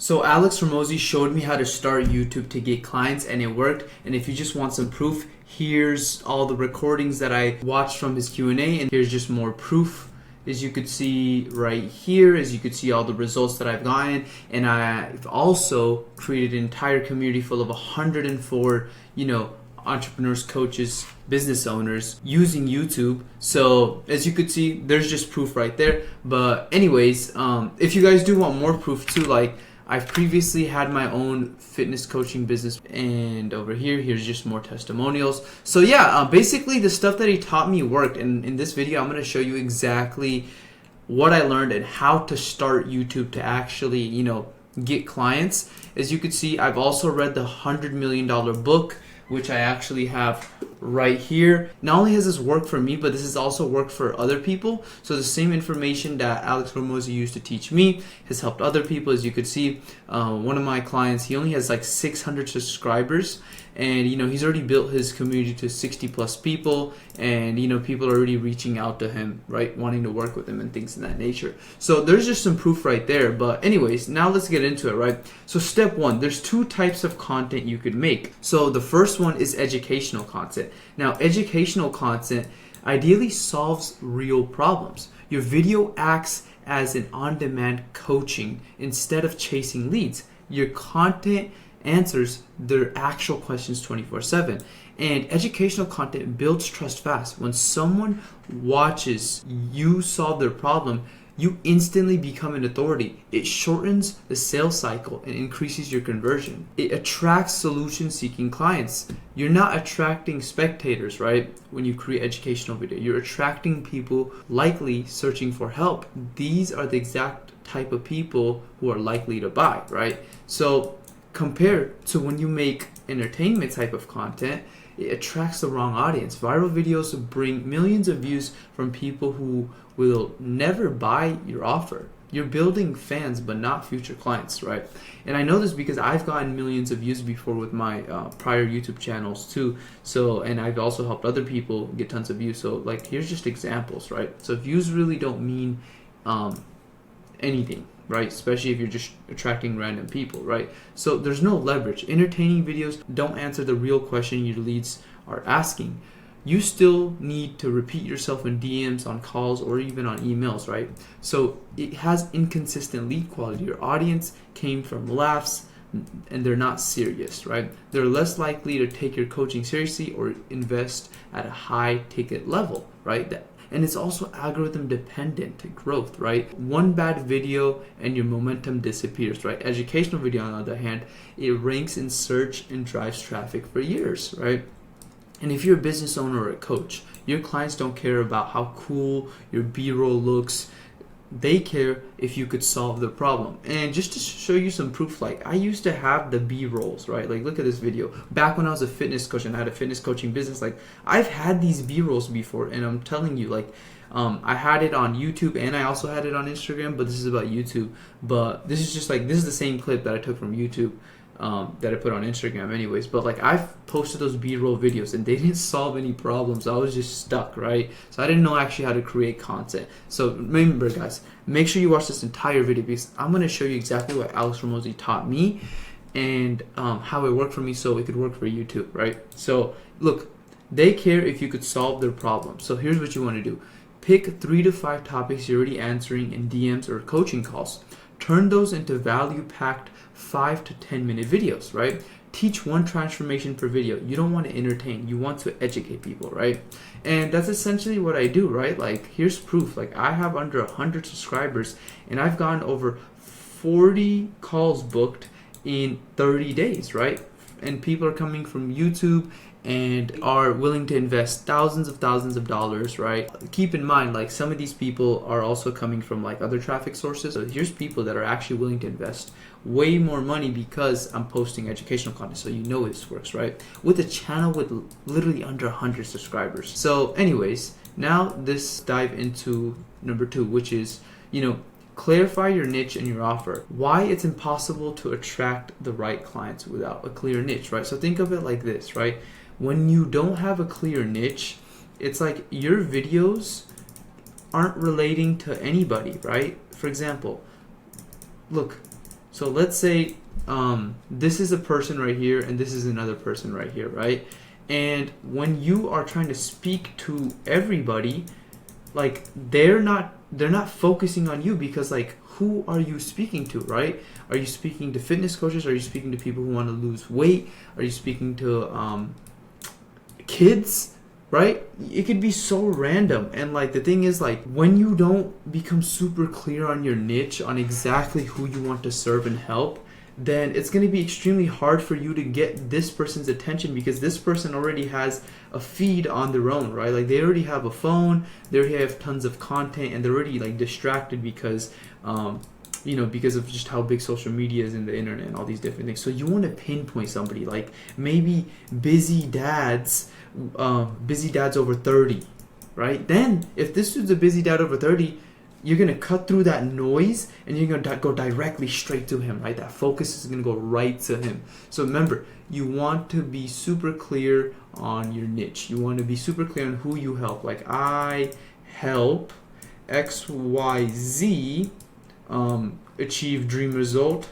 So Alex Hormozi showed me how to start YouTube to get clients, and it worked. And if you just want some proof, here's all the recordings that I watched from his Q&A, and here's just more proof. As you could see right here, as you could see all the results that I've gotten, and I've also created an entire community full of 104, entrepreneurs, coaches, business owners using YouTube. So as you could see, there's just proof right there. But anyways, if you guys do want more proof too, like I've previously had my own fitness coaching business, and over here, here's just more testimonials. So yeah, basically the stuff that he taught me worked, and in this video, I'm going to show you exactly what I learned and how to start YouTube to actually, get clients. As you can see, I've also read the $100 million book, which I actually have right here. Not only has this worked for me, but this has also worked for other people. So the same information that Alex Hormozi used to teach me has helped other people. As you could see, one of my clients, he only has like 600 subscribers, and he's already built his community to 60 plus people, and people are already reaching out to him, right, wanting to work with him and things in that nature. So there's just some proof right there. But anyways, now let's get into it, right? So step one, there's two types of content you could make. So the first one is educational content. Now, educational content ideally solves real problems. Your video acts as an on-demand coaching instead of chasing leads. Your content answers their actual questions 24/7. And educational content builds trust fast. When someone watches you solve their problem, you instantly become an authority. It shortens the sales cycle and increases your conversion. It attracts solution-seeking clients. You're not attracting spectators, right? When you create educational video, you're attracting people likely searching for help. These are the exact type of people who are likely to buy, right? So compared to when you make entertainment type of content, it attracts the wrong audience. Viral videos bring millions of views from people who will never buy your offer. You're building fans, but not future clients, right? And I know this because I've gotten millions of views before with my prior YouTube channels too. So, and I've also helped other people get tons of views. So like, here's just examples, right? So views really don't mean anything, right? Especially if you're just attracting random people, right? So there's no leverage. Entertaining videos don't answer the real question your leads are asking. You still need to repeat yourself in DMs, on calls, or even on emails, right? So it has inconsistent lead quality. Your audience came from laughs and they're not serious, right? They're less likely to take your coaching seriously or invest at a high ticket level, right? And it's also algorithm dependent growth, right? One bad video and your momentum disappears, right? Educational video, on the other hand, it ranks in search and drives traffic for years, right? And if you're a business owner or a coach, your clients don't care about how cool your B-roll looks. They care if you could solve the problem. And just to show you some proof, like I used to have the B-rolls, right? Like look at this video. Back when I was a fitness coach and I had a fitness coaching business, like I've had these B-rolls before, and I'm telling you, like I had it on YouTube and I also had it on Instagram, but this is about YouTube. But this is just like, this is the same clip that I took from YouTube that I put on Instagram anyways. But like I've posted those B-roll videos and they didn't solve any problems. I was just stuck, right? So I didn't know actually how to create content. So remember guys, make sure you watch this entire video because I'm going to show you exactly what Alex Hormozi taught me and how it worked for me so it could work for you too, right? So look, they care if you could solve their problem. So here's what you want to do. Pick 3 to 5 topics you're already answering in DMs or coaching calls. Turn those into value-packed 5 to 10 minute videos, right? Teach one transformation per video. You don't want to entertain, you want to educate people, right? And that's essentially what I do, right? Like here's proof. Like I have under 100 subscribers and I've gotten over 40 calls booked in 30 days, right? And people are coming from YouTube and are willing to invest thousands of dollars, right? Keep in mind, like some of these people are also coming from like other traffic sources. So here's people that are actually willing to invest way more money because I'm posting educational content. So this works, right? With a channel with literally under 100 subscribers. So anyways, now let's dive into number 2, which is, clarify your niche and your offer. Why it's impossible to attract the right clients without a clear niche, right? So think of it like this, right? When you don't have a clear niche, it's like your videos aren't relating to anybody, right? For example, look, So let's say this is a person right here and this is another person right here, right? And when you are trying to speak to everybody, like they're not focusing on you, because like, who are you speaking to, right? Are you speaking to fitness coaches? Are you speaking to people who want to lose weight? Are you speaking to kids? Right? It could be so random. And like the thing is, like, when you don't become super clear on your niche, on exactly who you want to serve and help, then it's going to be extremely hard for you to get this person's attention, because this person already has a feed on their own, right? Like they already have a phone, they already have tons of content, and they're already like distracted because because of just how big social media is in the internet and all these different things. So you want to pinpoint somebody, like maybe busy dads over 30, right? Then if this dude's a busy dad over 30, you're going to cut through that noise and you're going to go directly straight to him, right? That focus is going to go right to him. So remember, you want to be super clear on your niche. You want to be super clear on who you help. Like, I help XYZ achieve dream result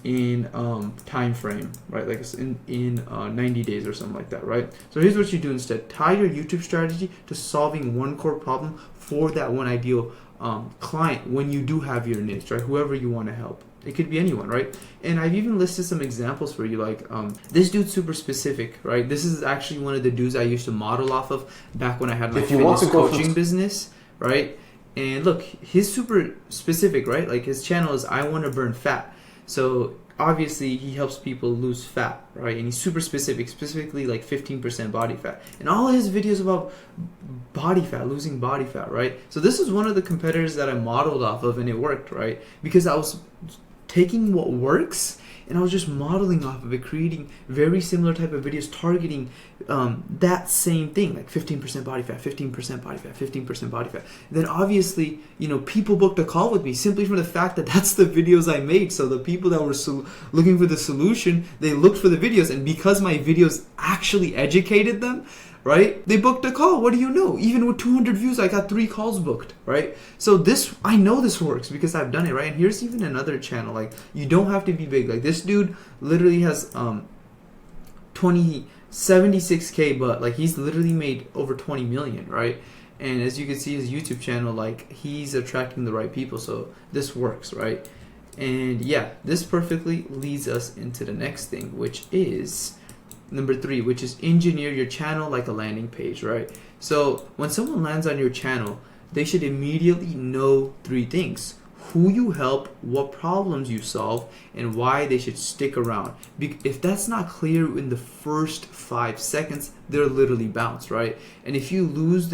in time frame, right? Like in 90 days or something like that, right? So here's what you do instead. Tie your YouTube strategy to solving one core problem for that one ideal client when you do have your niche, right? Whoever you want to help. It could be anyone, right? And I've even listed some examples for you, like this dude's super specific, right? This is actually one of the dudes I used to model off of back when I had my fitness coaching business, right? And look, he's super specific, right? Like his channel is I want to burn fat. So obviously he helps people lose fat, right? And he's super specific, specifically like 15% body fat. And all of his videos about body fat, losing body fat, right? So this is one of the competitors that I modeled off of, and it worked, right? Because I was taking what works and I was just modeling off of it, creating very similar type of videos targeting that same thing, like 15% body fat, 15% body fat, 15% body fat. Then obviously, people booked a call with me simply from the fact that that's the videos I made. So the people that were looking for the solution, they looked for the videos, and because my videos actually educated them, right? They booked a call. What do you know? Even with 200 views, I got 3 calls booked, right? So this, I know this works because I've done it, right? And here's even another channel. Like, you don't have to be big. Like, this dude literally has 76K, but like he's literally made over 20 million, right? And as you can see, his YouTube channel, like, he's attracting the right people. So this works, right? And yeah, this perfectly leads us into the next thing, which is number 3, which is engineer your channel like a landing page, right? So when someone lands on your channel, they should immediately know 3 things: who you help, what problems you solve, and why they should stick around. If that's not clear in the first 5 seconds, they're literally bounced, right? And if you lose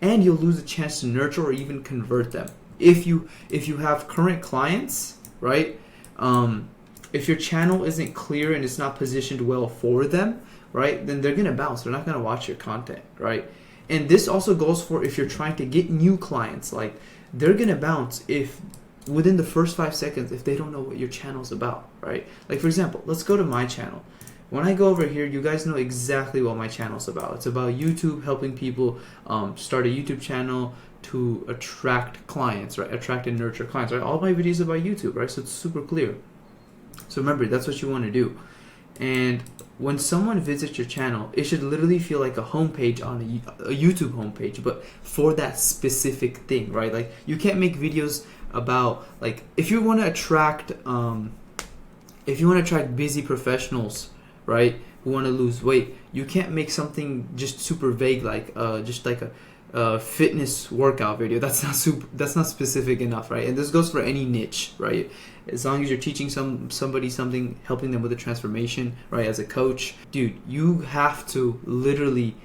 you'll lose the chance to nurture or even convert them. If you have current clients, right? If your channel isn't clear and it's not positioned well for them, right, then they're going to bounce. They're not going to watch your content, right? And this also goes for if you're trying to get new clients. Like, they're going to bounce if within the first 5 seconds if they don't know what your channel's about, right? Like, for example, let's go to my channel. When I go over here, you guys know exactly what my channel's about. It's about YouTube, helping people start a YouTube channel to attract clients, right? Attract and nurture clients, right? All my videos are about YouTube, right? So it's super clear. So remember, that's what you want to do. And when someone visits your channel, it should literally feel like a homepage on a YouTube homepage, but for that specific thing, right? Like, you can't make videos about, like, if you want to attract busy professionals, right, who want to lose weight, you can't make something just super vague, like just like a fitness workout video. That's not specific enough, right? And this goes for any niche, right? As long as you're teaching somebody something, helping them with a transformation, right? As a coach, dude, you have to literally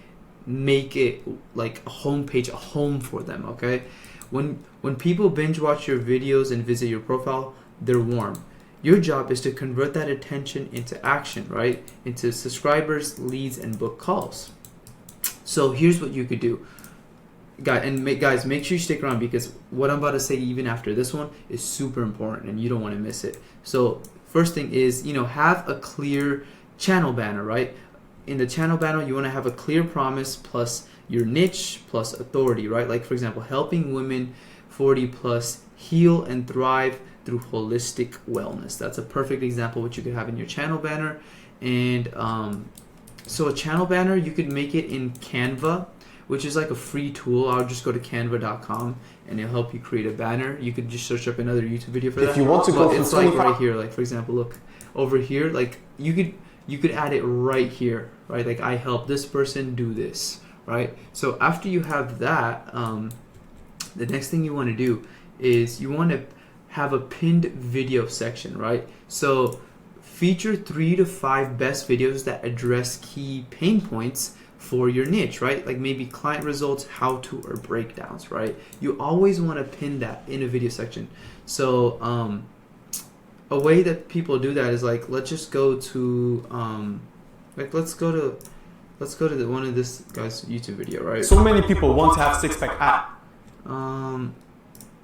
make it like a homepage, a home for them, okay? When people binge watch your videos and visit your profile, they're warm. Your job is to convert that attention into action, right? Into subscribers, leads, and book calls. So here's what you could do. Guys, make sure you stick around, because what I'm about to say even after this one is super important and you don't want to miss it. So first thing is, have a clear channel banner, right? In the channel banner, you want to have a clear promise plus your niche plus authority, right? Like, for example, helping women 40 plus heal and thrive through holistic wellness. That's a perfect example what you could have in your channel banner. And so a channel banner, you could make it in Canva, which is like a free tool. I'll just go to canva.com and it'll help you create a banner. You could just search up another YouTube video for that. If you want to go from it's like right here, like for example, look over here, like you could add it right here, right? Like I help this person do this, right? So after you have that, the next thing you want to do is you want to have a pinned video section, right? So feature 3 to 5 best videos that address key pain points for your niche, right? Like maybe client results, how to, or breakdowns, right? You always want to pin that in a video section. So a way that people do that is like, let's just go to let's go to one of this guy's YouTube video, right? So many people want to have six-pack abs.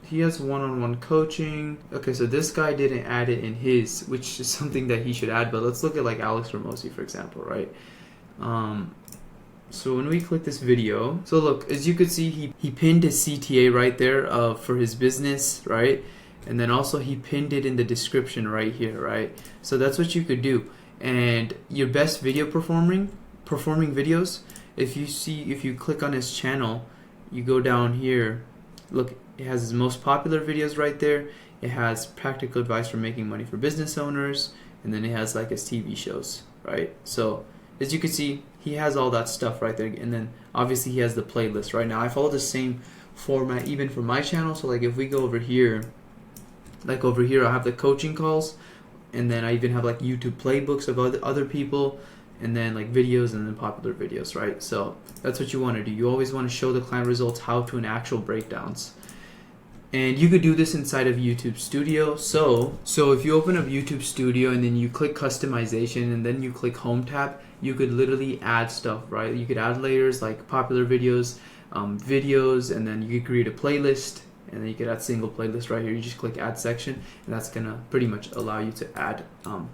He has one-on-one coaching. Okay, so this guy didn't add it in his, which is something that he should add, but let's look at like Alex Hormozi, for example, right? So when we click this video, so look, as you could see, he pinned his CTA right there for his business, right? And then also he pinned it in the description right here, right? So that's what you could do. And your best video performing videos, if you click on his channel, you go down here, look, it has his most popular videos right there. It has practical advice for making money for business owners, and then it has like his TV shows, right? So as you can see, he has all that stuff right there, and then obviously he has the playlist right now. I follow the same format even for my channel. So like if we go over here, like over here I have the coaching calls, and then I even have like YouTube playbooks of other people, and then like videos, and then popular videos, right? So that's what you want to do. You always want to show the client results, how to, and actual breakdowns. And you could do this inside of YouTube Studio. So if you open up YouTube Studio and then you click customization and then you click home tab, you could literally add stuff, right? You could add layers like popular videos, and then you could create a playlist, and then you could add single playlist right here. You just click add section, and that's gonna pretty much allow you to add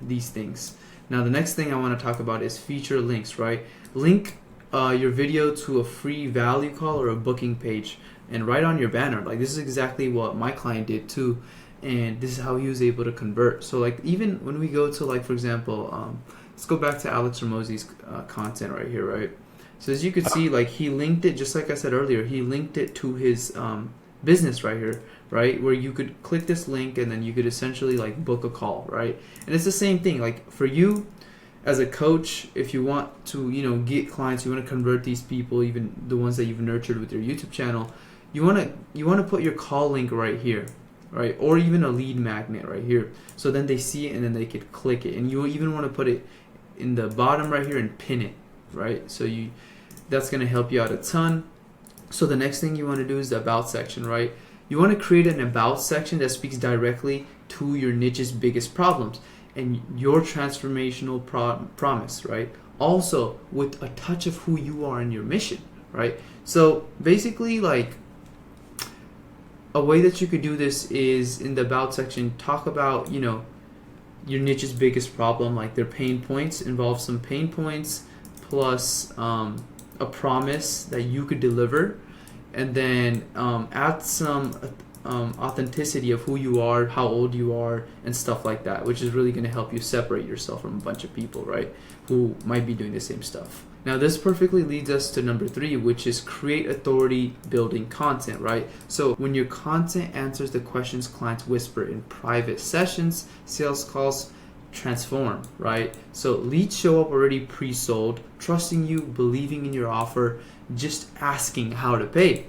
these things. Now the next thing I want to talk about is feature links, right? Link your video to a free value call or a booking page, and right on your banner. Like this is exactly what my client did too, and this is how he was able to convert. So like even when we go to like, for example, let's go back to Alex Hormozi's content right here, right? So as you can see, like he linked it, just like I said earlier, he linked it to his business right here, right? Where you could click this link and then you could essentially like book a call, right? And it's the same thing, like for you as a coach, if you want to, get clients, you want to convert these people, even the ones that you've nurtured with your YouTube channel, you want to put your call link right here, right? Or even a lead magnet right here. So then they see it and then they could click it. And you even want to put it in the bottom right here and pin it, right? So that's going to help you out a ton. So the next thing you want to do is the about section, right? You want to create an about section that speaks directly to your niche's biggest problems and your transformational promise, right? Also with a touch of who you are and your mission, right? So basically, like, a way that you could do this is in the about section, talk about, your niche's biggest problem, like their pain points, involve some pain points plus a promise that you could deliver, and then add some authenticity of who you are, how old you are, and stuff like that, which is really going to help you separate yourself from a bunch of people, right, who might be doing the same stuff. Now this perfectly leads us to number 3, which is create authority building content, right? So when your content answers the questions clients whisper in private sessions, sales calls, transform, right? So leads show up already pre-sold, trusting you, believing in your offer, just asking how to pay.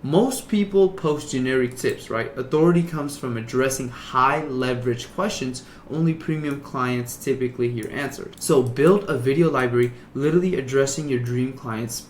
Most people post generic tips, right? Authority comes from addressing high leverage questions only premium clients typically hear answered. So build a video library literally addressing your dream clients'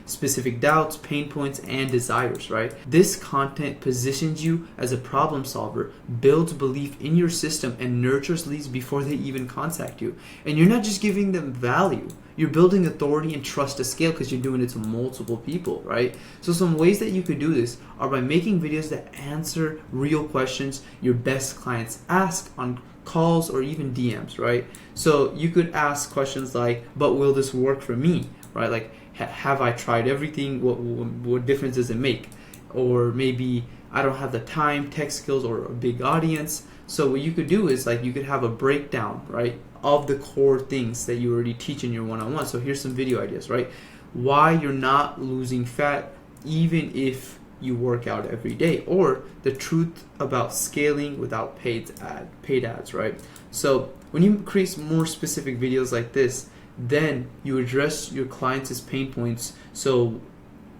specific doubts, pain points, and desires, right? This content positions you as a problem solver, builds belief in your system, and nurtures leads before they even contact you. And you're not just giving them value, you're building authority and trust to scale because you're doing it to multiple people, right? So some ways that you could do this are by making videos that answer real questions your best clients ask on calls or even DMs, right? So you could ask questions like, but will this work for me, right? Like, have I tried everything? What difference does it make? Or maybe I don't have the time, tech skills, or a big audience. So what you could do is like you could have a breakdown, right, of the core things that you already teach in your one-on-one. So here's some video ideas, right? Why you're not losing fat even if you work out every day, or the truth about scaling without paid ads, right? So when you create more specific videos like this, then you address your clients' pain points. So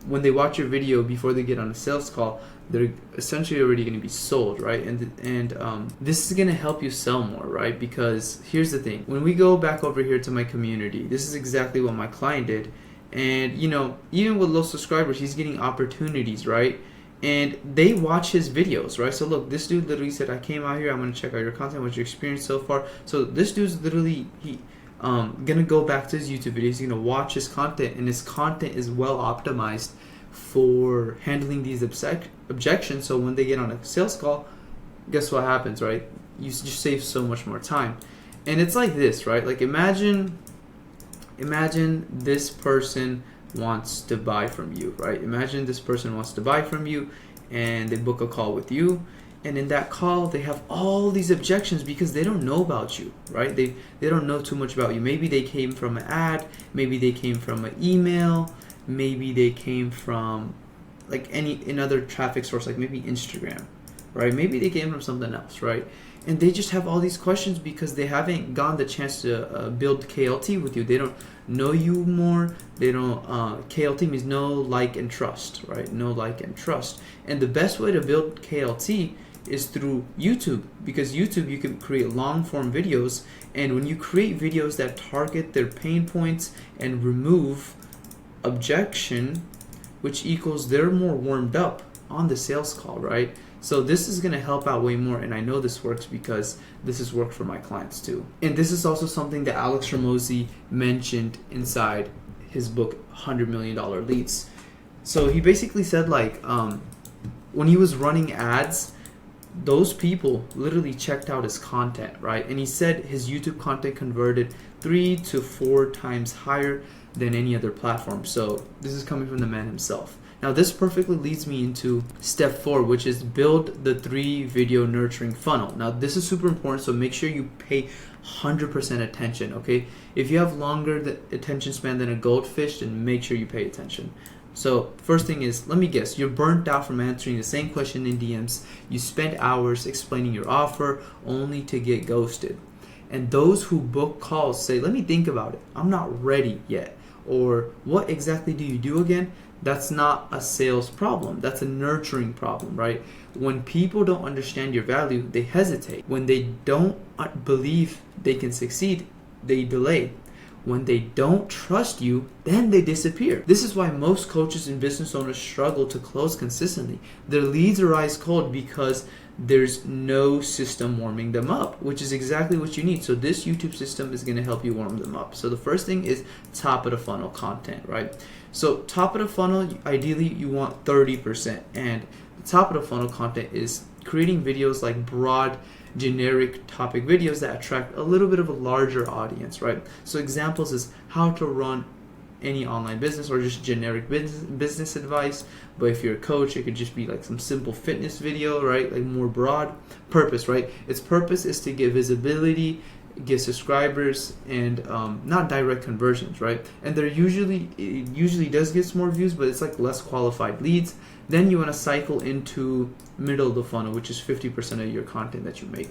when they watch your video before they get on a sales call, they're essentially already going to be sold, right? And this is going to help you sell more, right? Because here's the thing: when we go back over here to my community, this is exactly what my client did. And you know, even with low subscribers, he's getting opportunities, right? And they watch his videos, right? So look, this dude literally said, I came out here, I'm gonna check out your content, what's your experience so far. So this dude's literally gonna go back to his YouTube videos, he's gonna watch his content, and his content is well optimized for handling these objections. So when they get on a sales call, guess what happens, right? You just save so much more time. And it's like this, right? Like imagine this person wants to buy from you, right? Imagine this person wants to buy from you and they book a call with you, and in that call they have all these objections because they don't know about you, right? They don't know too much about you. Maybe they came from an ad, maybe they came from an email, maybe they came from like another traffic source, like maybe Instagram, right? Maybe they came from something else, right? And they just have all these questions because they haven't gotten the chance to build KLT with you. They don't know you more. They don't. KLT means know, like, and trust, right? Know, like, and trust. And the best way to build KLT is through YouTube, because YouTube, you can create long form videos, and when you create videos that target their pain points and remove objection, which equals they're more warmed up on the sales call, right? So this is going to help out way more, and I know this works because this has worked for my clients too. And this is also something that Alex Hormozi mentioned inside his book, $100 Million Leads. So he basically said like when he was running ads, those people literally checked out his content, right? And he said his YouTube content converted 3 to 4 times higher than any other platform. So this is coming from the man himself. Now this perfectly leads me into step 4, which is build the 3 video nurturing funnel. Now this is super important, so make sure you pay 100% attention, okay? If you have longer attention span than a goldfish, then make sure you pay attention. So first thing is, let me guess, you're burnt out from answering the same question in DMs. You spent hours explaining your offer only to get ghosted. And those who book calls say, let me think about it, I'm not ready yet. Or what exactly do you do again? That's not a sales problem. That's a nurturing problem, right? When people don't understand your value, they hesitate. When they don't believe they can succeed, they delay. When they don't trust you, then they disappear. This is why most coaches and business owners struggle to close consistently. Their leads are ice cold because there's no system warming them up, which is exactly what you need. So this YouTube system is going to help you warm them up. So the first thing is top of the funnel content, right? So top of the funnel, ideally you want 30%. And the top of the funnel content is creating videos like broad, generic topic videos that attract a little bit of a larger audience, right? So examples is how to run any online business, or just generic business advice. But if you're a coach, it could just be like some simple fitness video, right? Like more broad. Purpose, right? Its purpose is to get visibility, get subscribers, and not direct conversions, right? And it usually does get more views, but it's like less qualified leads. Then you want to cycle into middle of the funnel, which is 50% of your content that you make,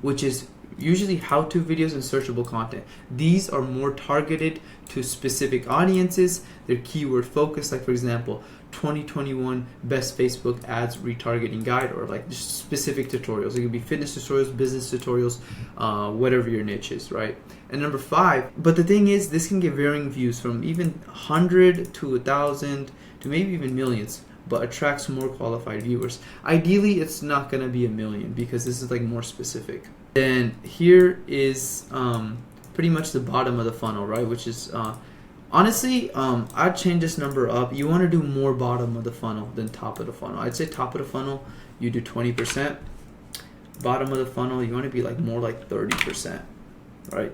which is usually how-to videos and searchable content. These are more targeted to specific audiences. They're keyword focused, like for example, 2021 best Facebook ads retargeting guide, or like just specific tutorials. It could be fitness tutorials, business tutorials, whatever your niche is, right? And number 5, but the thing is, this can get varying views from even 100 to 1,000 to maybe even millions, but attracts more qualified viewers. Ideally, it's not gonna be 1 million because this is like more specific. Then here is pretty much the bottom of the funnel, right? Which is honestly, I'd change this number up. You want to do more bottom of the funnel than top of the funnel. I'd say top of the funnel, you do 20%. Bottom of the funnel, you want to be like more like 30%, right?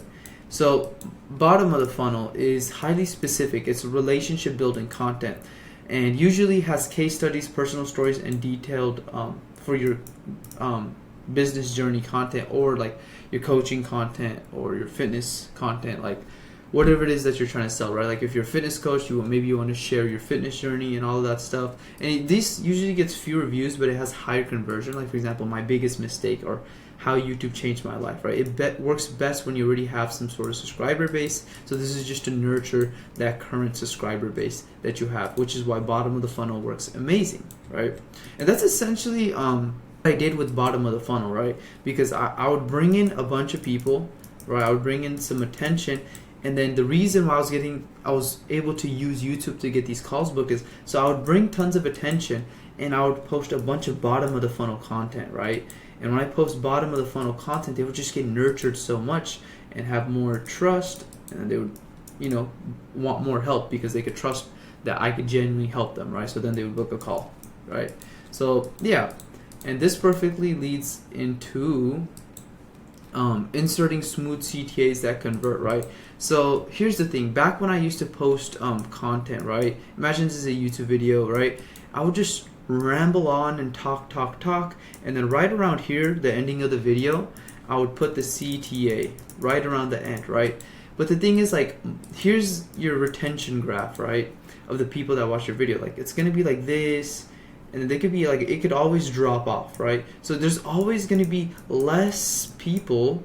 So bottom of the funnel is highly specific. It's relationship building content, and usually has case studies, personal stories, and detailed for your business journey content, or like your coaching content or your fitness content, like whatever it is that you're trying to sell, right? Like if you're a fitness coach, maybe you want to share your fitness journey and all of that stuff. And this usually gets fewer views, but it has higher conversion. Like for example, my biggest mistake, or how YouTube changed my life, right? It works best when you already have some sort of subscriber base. So this is just to nurture that current subscriber base that you have, which is why bottom of the funnel works amazing, right? And that's essentially what I did with bottom of the funnel, right? Because I would bring in a bunch of people, right? I would bring in some attention. And then the reason why I was able to use YouTube to get these calls booked is, so I would bring tons of attention and I would post a bunch of bottom of the funnel content, right? And when I post bottom of the funnel content, they would just get nurtured so much and have more trust, and they would, want more help because they could trust that I could genuinely help them, right? So then they would book a call, right? So yeah, and this perfectly leads into inserting smooth CTAs that convert, right? So here's the thing. Back when I used to post content, right? Imagine this is a YouTube video, right? I would just ramble on and talk, and then right around here, the ending of the video, I would put the CTA right around the end, right? But the thing is, like, here's your retention graph, right, of the people that watch your video. Like, it's gonna be like this, and then they could be like, it could always drop off, right? So there's always gonna be less people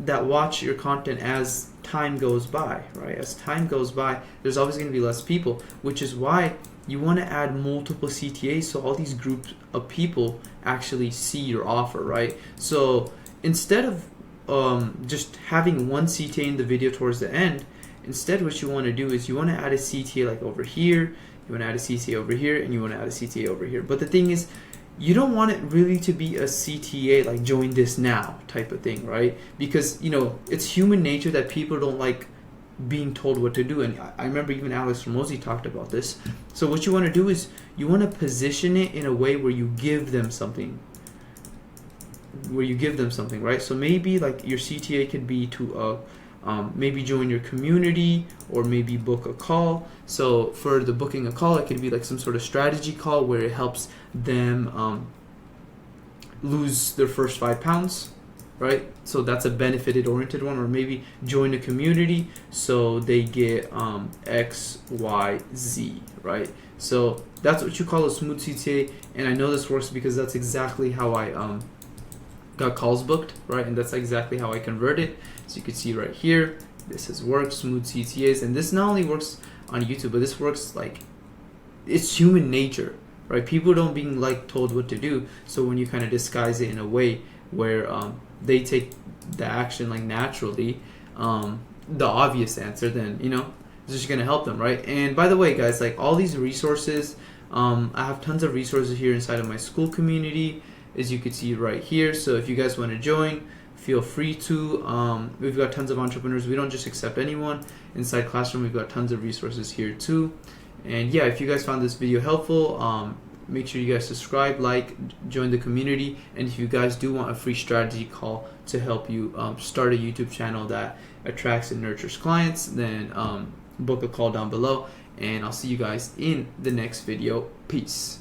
that watch your content as time goes by, right? As time goes by, there's always going to be less people, which is why you want to add multiple CTAs so all these groups of people actually see your offer, right? So instead of just having one CTA in the video towards the end, instead what you want to do is you want to add a CTA like over here, you want to add a CTA over here, and you want to add a CTA over here. But the thing is, you don't want it really to be a CTA like join this now type of thing, right? Because it's human nature that people don't like being told what to do. And I remember even Hormozi talked about this. So what you want to do is you want to position it in a way where you give them something, right? So maybe like your CTA could be to maybe join your community, or maybe book a call. So for the booking a call, it could be like some sort of strategy call where it helps them lose their first 5 pounds, right? So that's a benefited oriented one. Or maybe join a community so they get X, Y, Z, right? So that's what you call a smooth CTA. And I know this works because that's exactly how I got calls booked, right? And that's exactly how I converted. So you can see right here, this has worked, smooth CTAs. And this not only works on YouTube, but this works like, it's human nature, right? People don't being like told what to do. So when you kind of disguise it in a way where they take the action like naturally, the obvious answer, then it's just gonna help them, right? And by the way, guys, like all these resources, I have tons of resources here inside of my school community, as you can see right here. So if you guys want to join, feel free to. We've got tons of entrepreneurs. We don't just accept anyone. Inside Classroom, we've got tons of resources here too. And yeah, if you guys found this video helpful, make sure you guys subscribe, like, join the community. And if you guys do want a free strategy call to help you start a YouTube channel that attracts and nurtures clients, then book a call down below. And I'll see you guys in the next video. Peace.